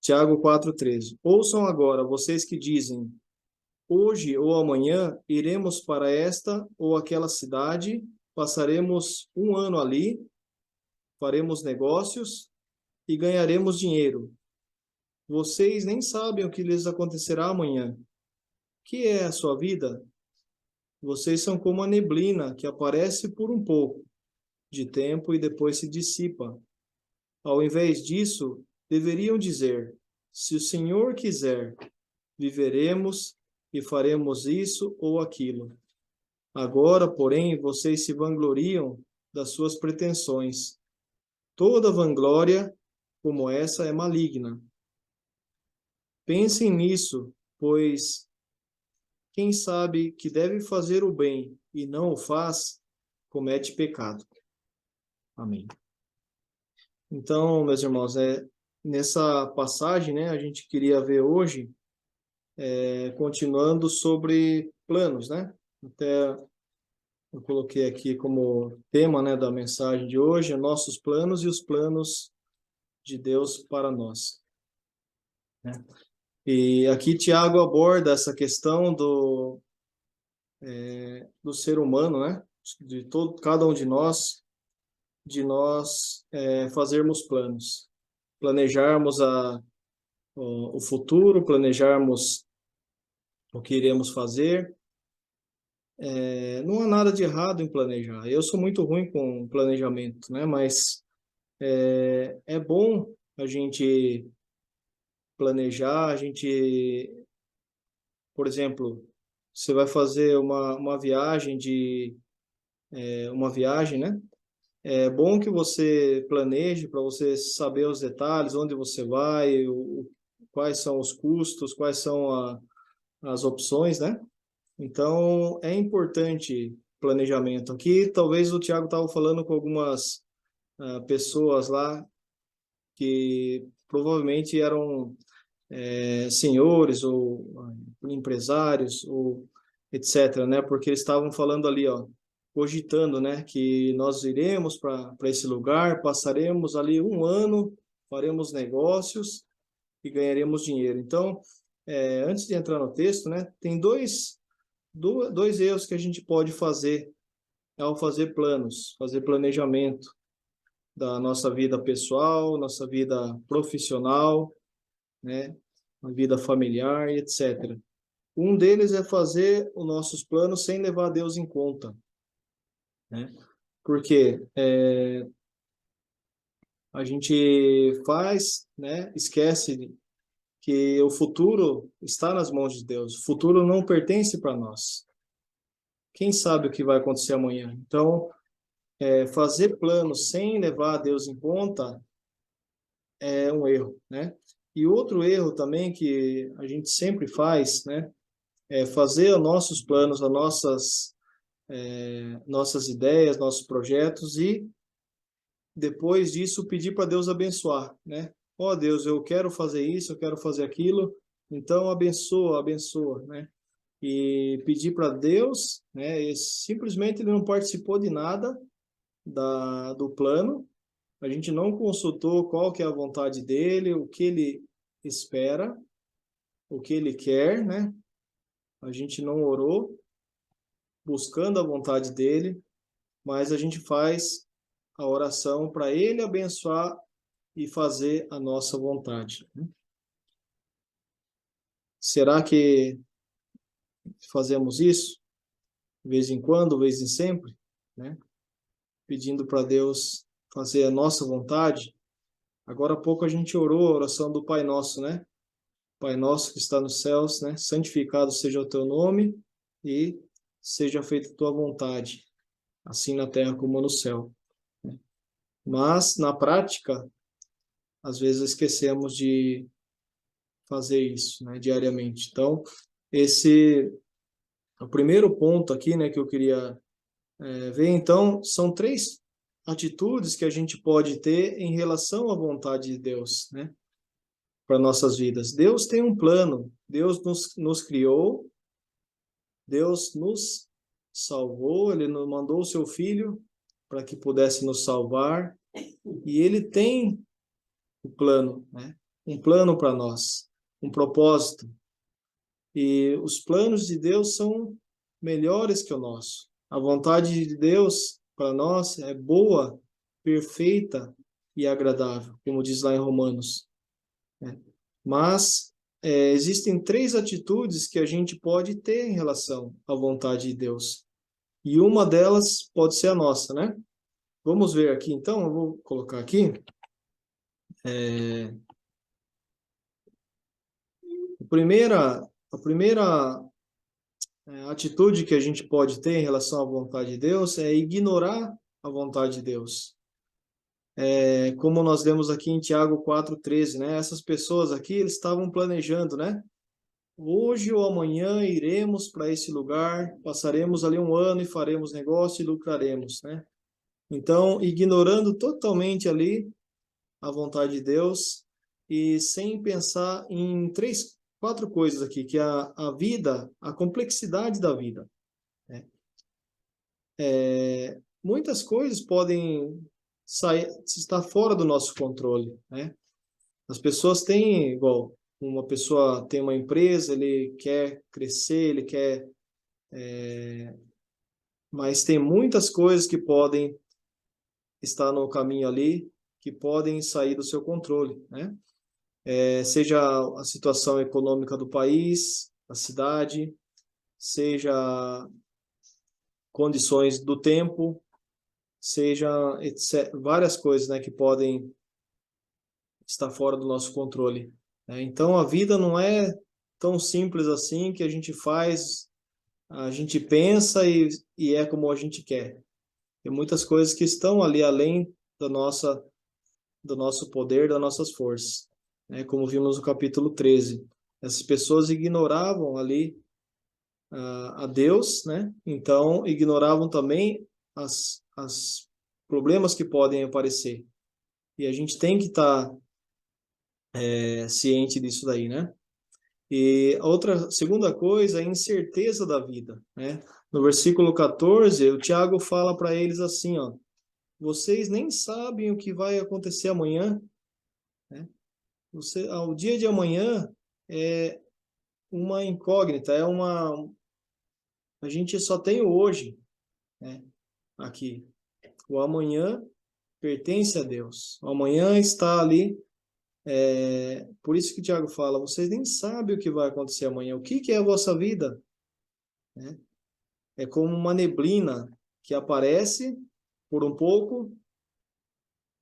Tiago 4,13. Ouçam agora, vocês que dizem, hoje ou amanhã iremos para esta ou aquela cidade, passaremos um ano ali, faremos negócios e ganharemos dinheiro. Vocês nem sabem o que lhes acontecerá amanhã. Que é a sua vida? Vocês são como a neblina que aparece por um pouco de tempo e depois se dissipa. Ao invés disso, deveriam dizer: se o Senhor quiser, viveremos e faremos isso ou aquilo. Agora, porém, vocês se vangloriam das suas pretensões. Toda vanglória como essa é maligna. Pensem nisso, pois quem sabe que deve fazer o bem e não o faz, comete pecado. Amém. Então, meus irmãos, nessa passagem, né, a gente queria ver hoje, continuando sobre planos, né? Até eu coloquei aqui como tema, né, da mensagem de hoje, nossos planos e os planos de Deus para nós, né? E aqui Tiago aborda essa questão do ser humano, né? De todo, cada um de nós fazermos planos, planejarmos o futuro, planejarmos o que iremos fazer. Não há nada de errado em planejar. Eu sou muito ruim com planejamento, né? Mas é bom a gente planejar, a gente, por exemplo, você vai fazer uma viagem uma viagem, né? É bom que você planeje para você saber os detalhes, onde você vai, quais são os custos, quais são as opções, né? Então, é importante planejamento. Aqui, talvez o Tiago estava falando com algumas pessoas lá que provavelmente eram senhores ou empresários ou etc, né? Porque eles estavam falando ali, ó, cogitando, né, que nós iremos para esse lugar, passaremos ali um ano, faremos negócios e ganharemos dinheiro. Então, antes de entrar no texto, né, tem dois erros que a gente pode fazer ao fazer planos, fazer planejamento da nossa vida pessoal, nossa vida profissional, né, a vida familiar, etc. Um deles é fazer os nossos planos sem levar Deus em conta, né? Porque a gente faz, né, esquece que o futuro está nas mãos de Deus. O futuro não pertence para nós. Quem sabe o que vai acontecer amanhã? Então, fazer planos sem levar Deus em conta é um erro, né? E outro erro também que a gente sempre faz, né, é fazer os nossos planos, as nossas ideias, nossos projetos e depois disso pedir para Deus abençoar, né? Ó Deus, eu quero fazer isso, eu quero fazer aquilo, então abençoa, abençoa, né? E pedir para Deus, né? E simplesmente ele não participou de nada do plano, a gente não consultou qual que é a vontade dele, o que ele espera, o que ele quer, né? A gente não orou buscando a vontade dele, mas a gente faz a oração para ele abençoar e fazer a nossa vontade, né? Será que fazemos isso de vez em quando, de vez em sempre, né? Pedindo para Deus fazer a nossa vontade. Agora há pouco a gente orou a oração do Pai Nosso, né? Pai Nosso que está nos céus, né? Santificado seja o teu nome e seja feita a tua vontade, assim na terra como no céu, né? Mas, na prática, às vezes esquecemos de fazer isso, né, diariamente. Então, esse é o primeiro ponto aqui, né, que eu queria ver. Então, são três atitudes que a gente pode ter em relação à vontade de Deus, né, para nossas vidas. Deus tem um plano, Deus nos criou, Deus nos salvou, Ele nos mandou o seu Filho para que pudesse nos salvar, e Ele tem o plano, né? um plano para nós, um propósito. E os planos de Deus são melhores que o nosso. A vontade de Deus para nós é boa, perfeita e agradável, como diz lá em Romanos, né? Mas existem três atitudes que a gente pode ter em relação à vontade de Deus. E uma delas pode ser a nossa, né? Vamos ver aqui, então, eu vou colocar aqui. A primeira atitude que a gente pode ter em relação à vontade de Deus é ignorar a vontade de Deus. Como nós lemos aqui em Tiago 4,13, né? Essas pessoas aqui, eles estavam planejando, né? Hoje ou amanhã iremos para esse lugar, passaremos ali um ano e faremos negócio e lucraremos, né? Então, ignorando totalmente ali a vontade de Deus e sem pensar em quatro coisas aqui, que é a vida, a complexidade da vida, né? Muitas coisas podem estar fora do nosso controle, né? As pessoas têm, igual, uma pessoa tem uma empresa, ele quer crescer, ele quer, mas tem muitas coisas que podem estar no caminho ali, que podem sair do seu controle, né? Seja a situação econômica do país, a cidade, seja condições do tempo, seja etc, várias coisas, né, que podem estar fora do nosso controle, né? Então a vida não é tão simples assim que a gente faz, a gente pensa e é como a gente quer. Tem muitas coisas que estão ali além do nosso poder, das nossas forças, né? Como vimos no capítulo 13. Essas pessoas ignoravam ali a Deus, né? Então ignoravam também as problemas que podem aparecer. E a gente tem que estar ciente disso daí, né? E a segunda coisa é a incerteza da vida, né? No versículo 14, o Tiago fala para eles assim, ó: vocês nem sabem o que vai acontecer amanhã, né? O dia de amanhã é uma incógnita, a gente só tem o hoje, né? Aqui, o amanhã pertence a Deus. O amanhã está ali. Por isso que o Tiago fala: vocês nem sabem o que vai acontecer amanhã. O que que é a vossa vida, né? É como uma neblina que aparece por um pouco,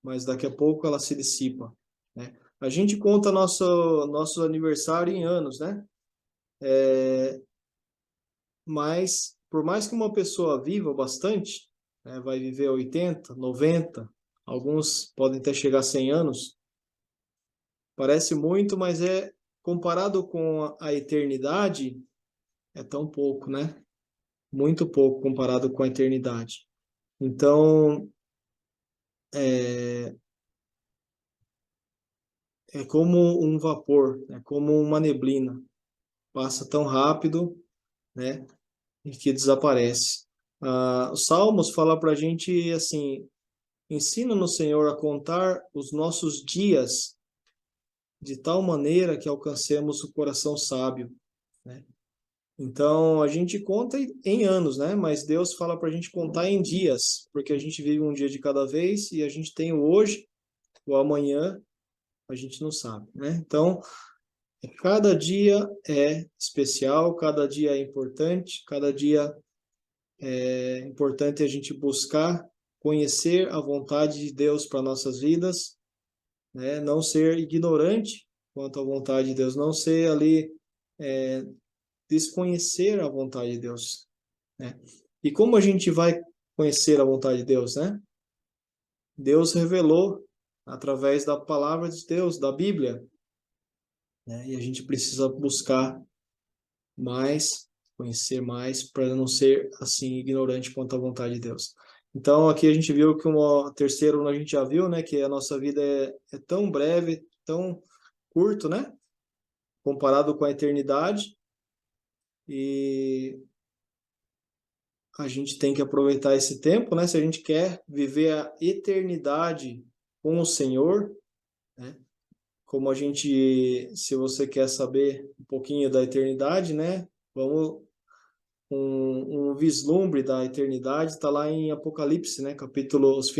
mas daqui a pouco ela se dissipa, né? A gente conta nosso aniversário em anos, né? Mas por mais que uma pessoa viva bastante, né, vai viver 80, 90, alguns podem até chegar a 100 anos, parece muito, mas comparado com a eternidade, é tão pouco, né? Muito pouco comparado com a eternidade. Então, é, é como um vapor, é como uma neblina, passa tão rápido, né, e que desaparece. Os Salmos fala para a gente assim: ensina-nos, Senhor, a contar os nossos dias de tal maneira que alcancemos o coração sábio, né? Então, a gente conta em anos, né? Mas Deus fala para a gente contar em dias, porque a gente vive um dia de cada vez e a gente tem o hoje, o amanhã, a gente não sabe, né? Então, cada dia é especial, cada dia é importante, cada dia é importante a gente buscar conhecer a vontade de Deus para nossas vidas, né? Não ser ignorante quanto à vontade de Deus, não ser ali desconhecer a vontade de Deus, né? E como a gente vai conhecer a vontade de Deus, né? Deus revelou através da palavra de Deus, da Bíblia, né? E a gente precisa buscar mais, conhecer mais, para não ser assim ignorante quanto à vontade de Deus. Então aqui a gente viu que o terceiro a gente já viu, né? Que a nossa vida é tão breve, tão curto, né? Comparado com a eternidade, e a gente tem que aproveitar esse tempo, né? Se a gente quer viver a eternidade com o Senhor, né? como a gente, se você quer saber um pouquinho da eternidade, né? Vamos um vislumbre da eternidade está lá em Apocalipse, né? Capítulos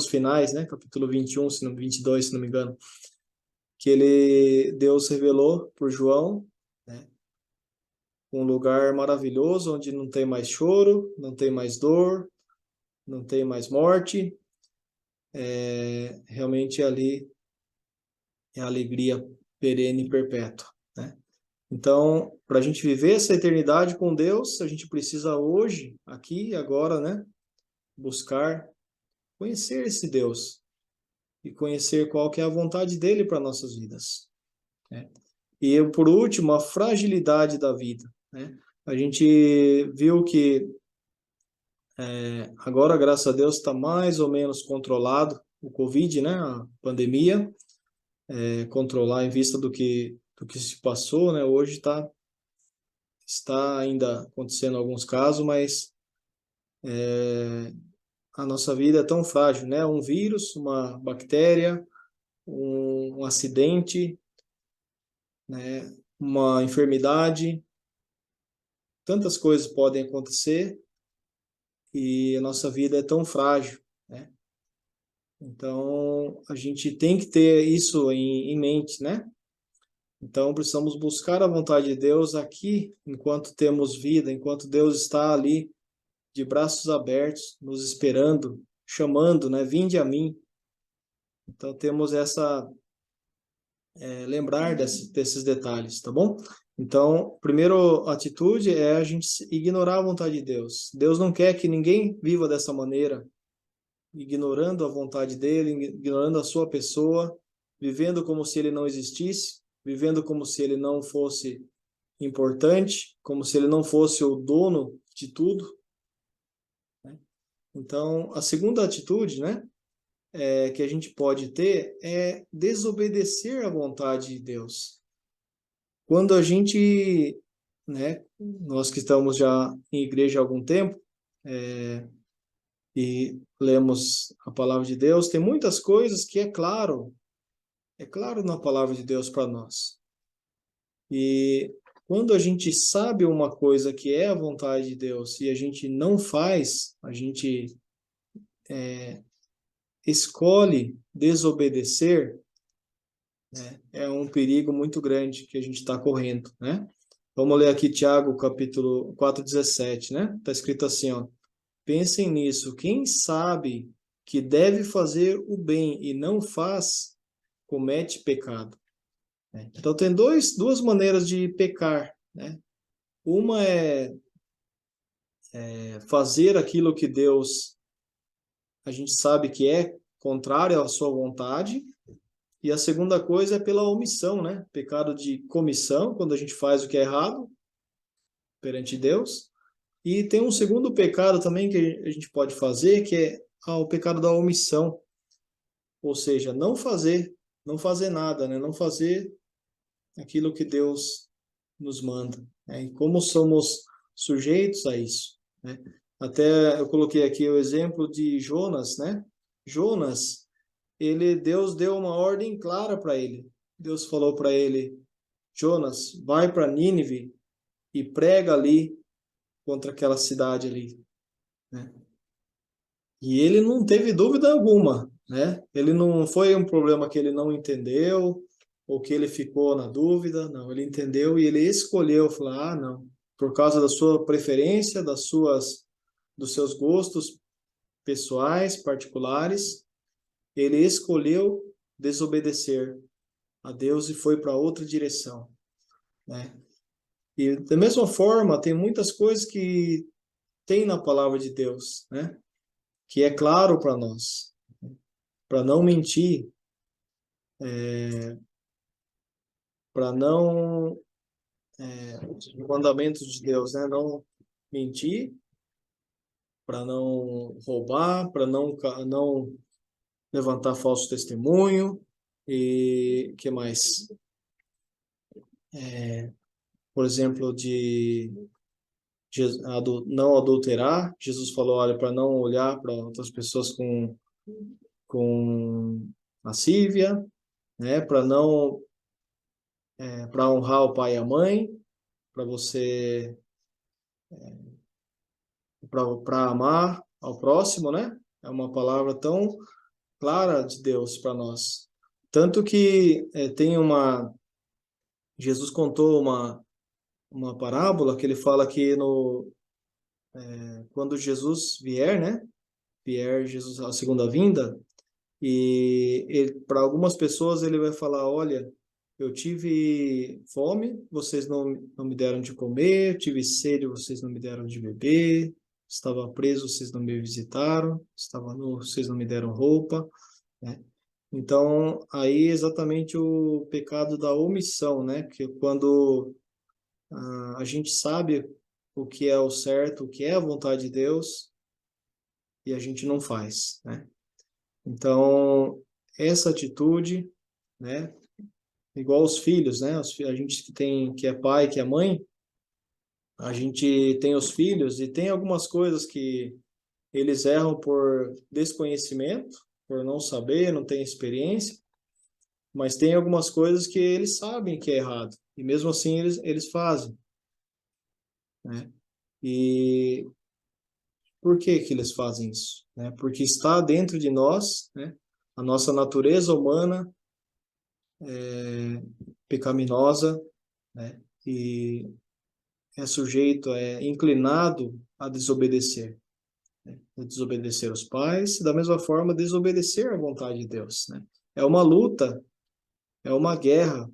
finais, né? Capítulo 21, 22, se não me engano, que Deus revelou por João, né? Um lugar maravilhoso onde não tem mais choro, não tem mais dor, não tem mais morte. Realmente ali é a alegria perene e perpétua, né? Então, para a gente viver essa eternidade com Deus, a gente precisa hoje, aqui e agora, né, buscar conhecer esse Deus e conhecer qual que é a vontade dele para nossas vidas, né? E por último, a fragilidade da vida, né? A gente viu que agora, graças a Deus, está mais ou menos controlado o Covid, né, a pandemia, controlar em vista do que se passou, né? Hoje está ainda acontecendo alguns casos, mas a nossa vida é tão frágil, né? Um vírus, uma bactéria, um acidente, né? Uma enfermidade, tantas coisas podem acontecer e a nossa vida é tão frágil, né? Então, a gente tem que ter isso em mente, né? Então, precisamos buscar a vontade de Deus aqui, enquanto temos vida, enquanto Deus está ali de braços abertos, nos esperando, chamando, né? Vinde a mim. Então, temos lembrar desses detalhes, tá bom? Então, primeira atitude é a gente ignorar a vontade de Deus. Deus não quer que ninguém viva dessa maneira, ignorando a vontade dele, ignorando a sua pessoa, vivendo como se ele não existisse, vivendo como se ele não fosse importante, como se ele não fosse o dono de tudo, né? Então, a segunda atitude, né, que a gente pode ter é desobedecer à vontade de Deus. Quando a gente, né, nós que estamos já em igreja há algum tempo, e lemos a palavra de Deus, tem muitas coisas que é claro na palavra de Deus para nós. E quando a gente sabe uma coisa que é a vontade de Deus e a gente não faz, a gente escolhe desobedecer, né, é um perigo muito grande que a gente está correndo, né? Vamos ler aqui Tiago, capítulo 4:17, né? Está escrito assim, ó: pensem nisso, quem sabe que deve fazer o bem e não faz, comete pecado, né? Então tem duas maneiras de pecar, né? Uma é fazer aquilo que Deus, a gente sabe que é contrário à sua vontade, e a segunda coisa é pela omissão, né? Pecado de comissão, quando a gente faz o que é errado perante Deus. E tem um segundo pecado também que a gente pode fazer, que é o pecado da omissão, ou seja, não fazer nada, né? Não fazer aquilo que Deus nos manda, né? E como somos sujeitos a isso, né? Até eu coloquei aqui o exemplo de Jonas, né? Jonas, Deus deu uma ordem clara para ele. Deus falou para ele: Jonas, vai para Nínive e prega ali contra aquela cidade ali, né? E ele não teve dúvida alguma, né? Ele não foi um problema que ele não entendeu ou que ele ficou na dúvida, não, ele entendeu e ele escolheu falar, não, por causa da sua preferência, dos seus gostos pessoais, particulares, ele escolheu desobedecer a Deus e foi para outra direção, né? E da mesma forma, tem muitas coisas que tem na palavra de Deus, né? Que é claro para nós, para não mentir, para não os mandamentos de Deus, né? Não mentir, para não roubar, para não levantar falso testemunho e que mais? Por exemplo, não adulterar. Jesus falou, olha, para não olhar para outras pessoas com lascívia, né? Para honrar o pai e a mãe, para você, para amar ao próximo, né? É uma palavra tão clara de Deus para nós. Tanto que tem Jesus contou uma parábola que ele fala que quando Jesus vier, né? Vier Jesus a segunda vinda, e para algumas pessoas ele vai falar, olha, eu tive fome, vocês não me deram de comer, tive sede, vocês não me deram de beber, estava preso, vocês não me visitaram, estava nu, vocês não me deram roupa, né? Então, aí é exatamente o pecado da omissão, né? Que quando a gente sabe o que é o certo, o que é a vontade de Deus, e a gente não faz, né? Então, essa atitude, né? Igual os filhos, né? A gente que é pai, que é mãe, a gente tem os filhos e tem algumas coisas que eles erram por desconhecimento, por não saber, não ter experiência, mas tem algumas coisas que eles sabem que é errado e mesmo assim eles fazem, né? E por que que eles fazem isso, né? Porque está dentro de nós, né? A nossa natureza humana pecaminosa, né? E é sujeito, é inclinado a desobedecer, né? A desobedecer os pais, da mesma forma desobedecer à vontade de Deus, né? É uma luta, é uma guerra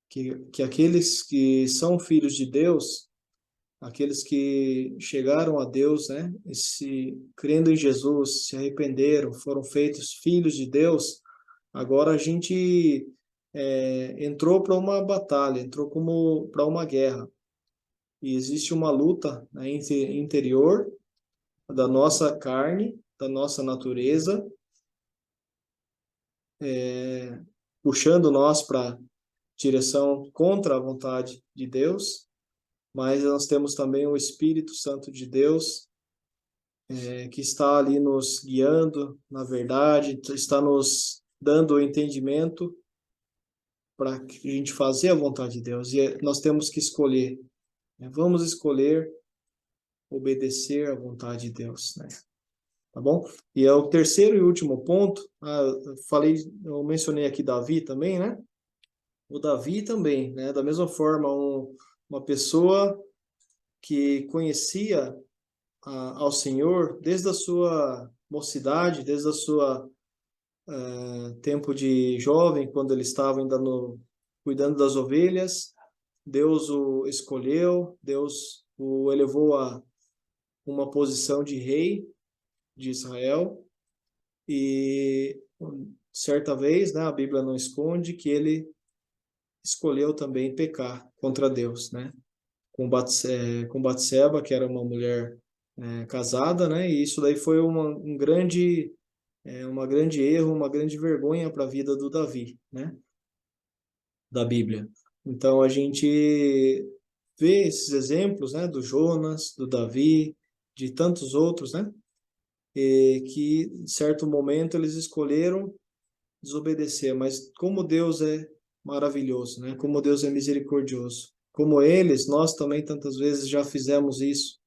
que aqueles que são filhos de Deus, aqueles que chegaram a Deus, né, e se crendo em Jesus, se arrependeram, foram feitos filhos de Deus, agora a gente entrou para uma batalha, entrou como para uma guerra. E existe uma luta, né, interior da nossa carne, da nossa natureza, puxando nós para direção contra a vontade de Deus, mas nós temos também o Espírito Santo de Deus, que está ali nos guiando, na verdade, está nos dando o entendimento para a gente fazer a vontade de Deus. E nós temos que escolher, né? Vamos escolher obedecer à vontade de Deus, né? Tá bom? E é o terceiro e último ponto. Eu mencionei aqui Davi também, né? O Davi também, né? Da mesma forma, uma pessoa que conhecia ao Senhor desde a sua mocidade, desde a sua tempo de jovem, quando ele estava ainda cuidando das ovelhas. Deus o escolheu, Deus o elevou a uma posição de rei de Israel e certa vez, né, a Bíblia não esconde que ele escolheu também pecar contra Deus, né? Com Batseba, que era uma mulher casada, né? E isso daí foi uma grande erro, uma grande vergonha para a vida do Davi, né? Da Bíblia. Então a gente vê esses exemplos, né? Do Jonas, do Davi, de tantos outros, né? Que em certo momento eles escolheram desobedecer, mas como Deus é maravilhoso, né? Como Deus é misericordioso. Como eles, nós também tantas vezes já fizemos isso,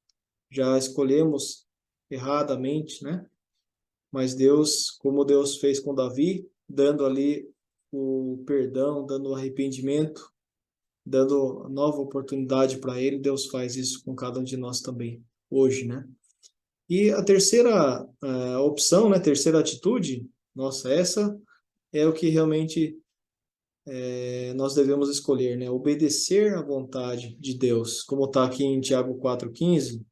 já escolhemos erradamente, né? Mas Deus, como Deus fez com Davi, dando ali o perdão, dando o arrependimento, dando nova oportunidade para ele, Deus faz isso com cada um de nós também, hoje, né? E a terceira opção, né, terceira atitude, nossa, essa é o que realmente nós devemos escolher, né? Obedecer à vontade de Deus, como está aqui em Tiago 4,15.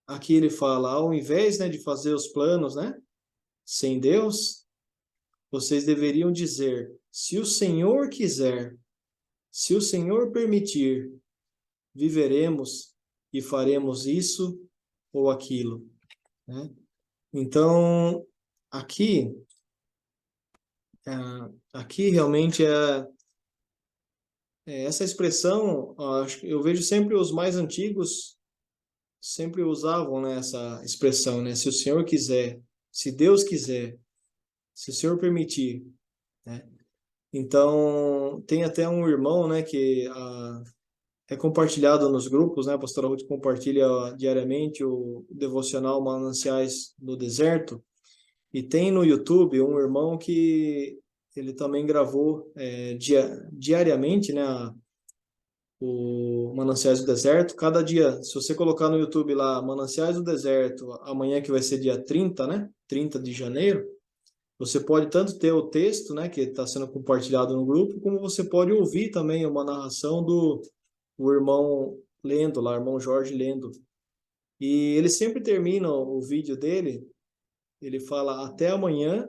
Aqui ele fala, ao invés, né, de fazer os planos, né, sem Deus, vocês deveriam dizer, se o Senhor quiser, se o Senhor permitir, viveremos e faremos isso ou aquilo, né? Então, aqui, aqui realmente essa expressão, eu vejo sempre os mais antigos sempre usavam, né, essa expressão, né? Se o Senhor quiser, se Deus quiser, se o Senhor permitir, né? Então, tem até um irmão, né, que é compartilhado nos grupos, né? A pastora Ruth compartilha diariamente o devocional Mananciais do Deserto. E tem no YouTube um irmão que ele também gravou diariamente, né, o Mananciais do Deserto. Cada dia, se você colocar no YouTube lá, Mananciais do Deserto, amanhã que vai ser dia 30, né, 30 de janeiro, você pode tanto ter o texto, né, que está sendo compartilhado no grupo, como você pode ouvir também uma narração do o irmão lendo lá, o irmão Jorge lendo. E ele sempre termina o vídeo dele, ele fala até amanhã,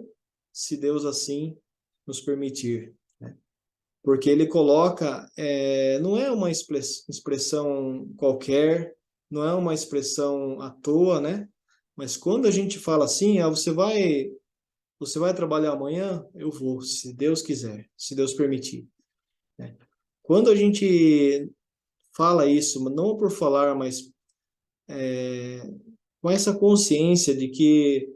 se Deus assim nos permitir, né? Porque ele coloca, não é uma expressão qualquer, não é uma expressão à toa, né? Mas quando a gente fala assim, você vai trabalhar amanhã? Eu vou, se Deus quiser, se Deus permitir, né? Quando a gente fala isso, não por falar, mas com essa consciência de que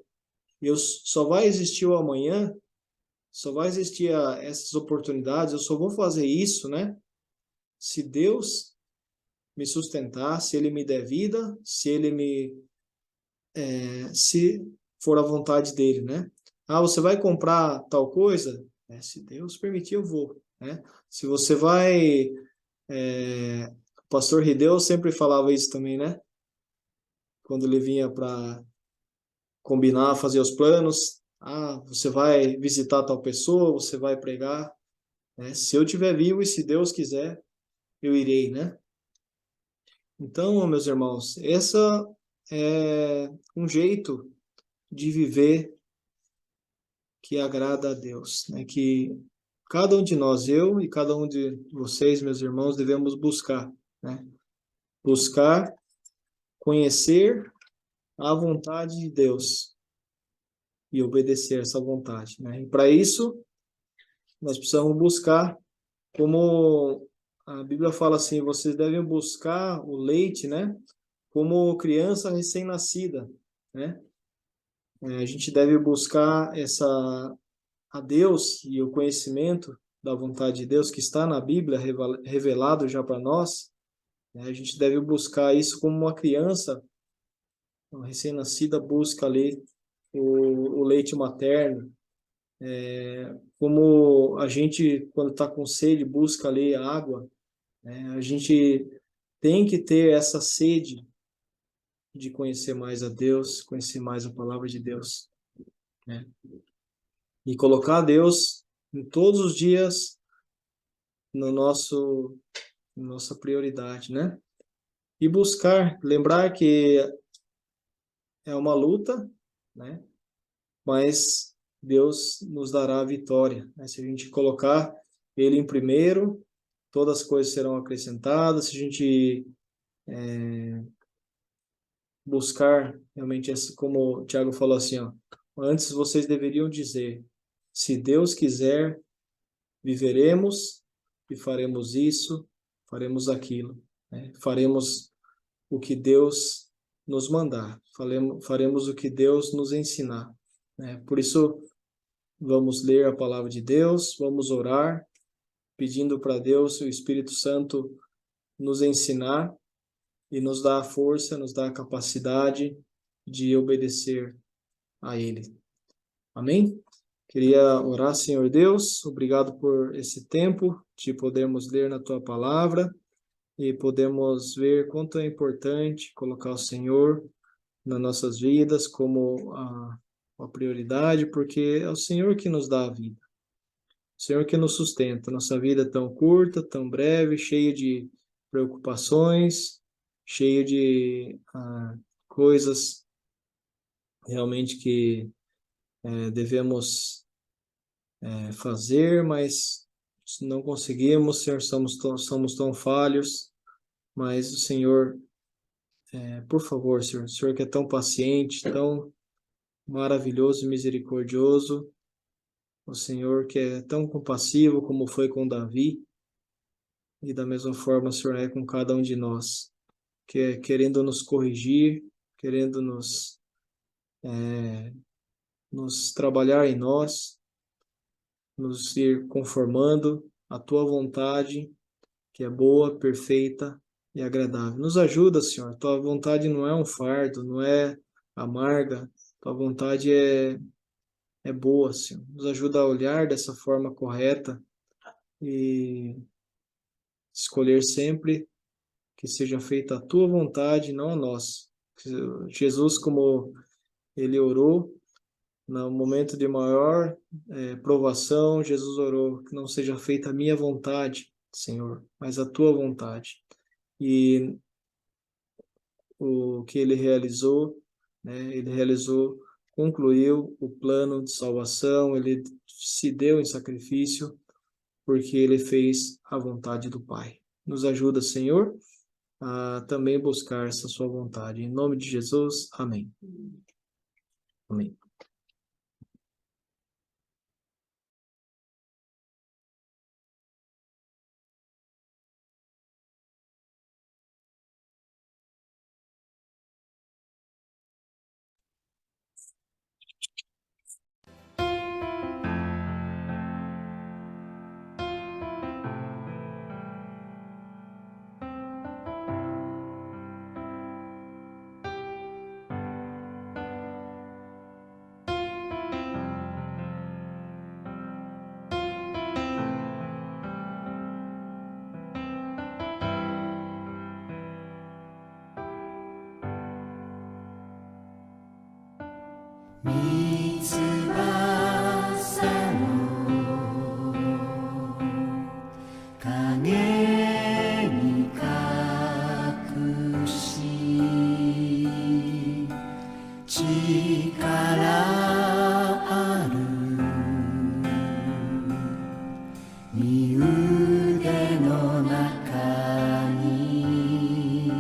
só vai existir o amanhã, só vai existir essas oportunidades, eu só vou fazer isso, né? Se Deus me sustentar, se Ele me der vida, se for a vontade dele, né? Ah, você vai comprar tal coisa? Se Deus permitir, eu vou, né? Se você vai, o pastor Rideu sempre falava isso também, né? Quando ele vinha para combinar, fazer os planos. Ah, você vai visitar tal pessoa, você vai pregar, né? Se eu tiver vivo e se Deus quiser, eu irei, né? Então, meus irmãos, essa é um jeito de viver que agrada a Deus, né? Que cada um de nós, eu e cada um de vocês, meus irmãos, devemos buscar, né? Buscar conhecer a vontade de Deus e obedecer essa vontade, né? E para isso, nós precisamos buscar, como a Bíblia fala assim, vocês devem buscar o leite, né? Como criança recém-nascida, né? A gente deve buscar a Deus e o conhecimento da vontade de Deus que está na Bíblia, revelado já para nós, né? A gente deve buscar isso como uma criança, uma recém-nascida busca ali o leite materno, como a gente, quando está com sede, busca ali a água, né? A gente tem que ter essa sede de conhecer mais a Deus, conhecer mais a palavra de Deus, né? E colocar Deus em todos os dias no nossa prioridade, né? E buscar, lembrar que é uma luta, né? Mas Deus nos dará a vitória, né? Se a gente colocar Ele em primeiro, todas as coisas serão acrescentadas. Se a gente buscar realmente, como o Tiago falou assim, ó, antes vocês deveriam dizer, se Deus quiser, viveremos e faremos isso, faremos aquilo, né? Faremos o que Deus nos mandar, faremos o que Deus nos ensinar, né? Por isso, vamos ler a palavra de Deus, vamos orar, pedindo para Deus, o Espírito Santo, nos ensinar e nos dar a força, nos dar a capacidade de obedecer a Ele. Amém? Queria orar, Senhor Deus, obrigado por esse tempo de podermos ler na Tua palavra e podemos ver quanto é importante colocar o Senhor nas nossas vidas como a prioridade, porque é o Senhor que nos dá a vida, o Senhor que nos sustenta. Nossa vida é tão curta, tão breve, cheia de preocupações, cheia de coisas realmente que devemos fazer, mas não conseguimos, Senhor, somos tão falhos, mas o Senhor, por favor, Senhor, o Senhor que é tão paciente, tão maravilhoso e misericordioso, o Senhor que é tão compassivo como foi com Davi, e da mesma forma o Senhor é com cada um de nós, que querendo nos corrigir, querendo nos nos trabalhar em nós, nos ir conformando à tua vontade, que é boa, perfeita e agradável. Nos ajuda, Senhor. Tua vontade não é um fardo, não é amarga. Tua vontade é boa, Senhor. Nos ajuda a olhar dessa forma correta e escolher sempre que seja feita a tua vontade, não a nossa. Jesus, como ele orou, no momento de maior provação, Jesus orou que não seja feita a minha vontade, Senhor, mas a tua vontade. E o que ele realizou, né? Ele realizou, concluiu o plano de salvação, ele se deu em sacrifício porque ele fez a vontade do Pai. Nos ajuda, Senhor, a também buscar essa sua vontade. Em nome de Jesus, amém. Amém.三つ葉の影に隠し力ある身腕の中に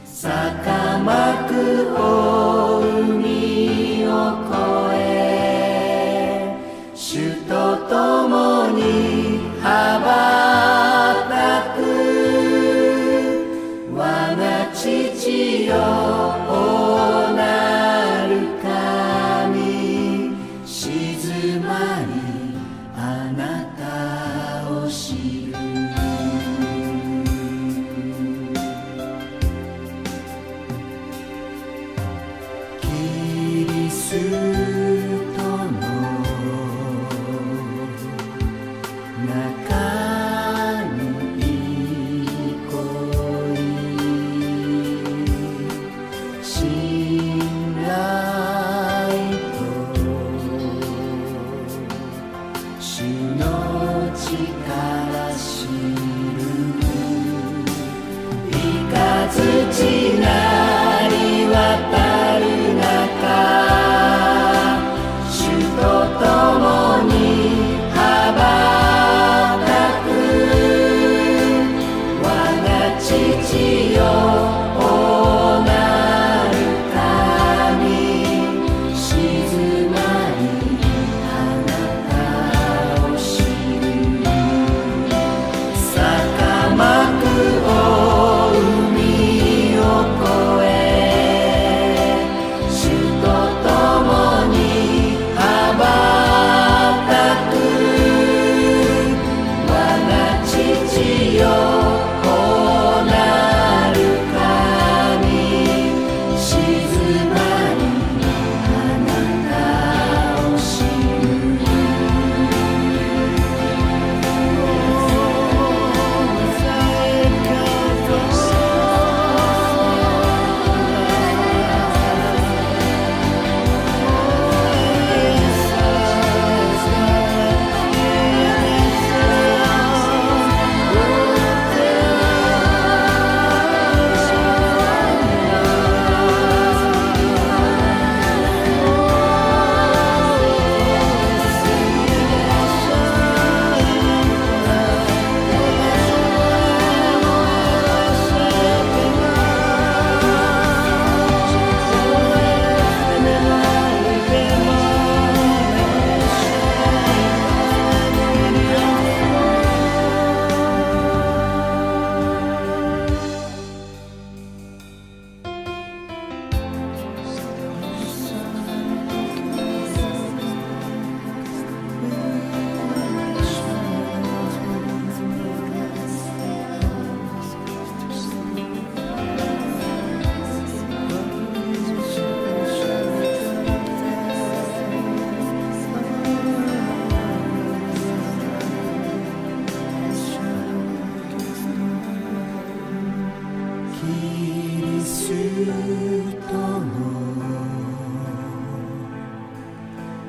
坂幕を海を越え主と共に羽ばたく我が父よ、おなる神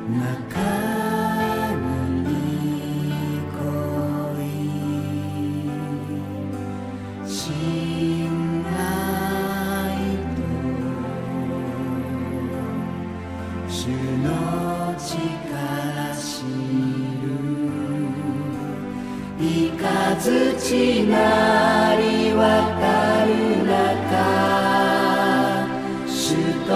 中のにこい信頼と主の力知る雷鳴り渡る中主と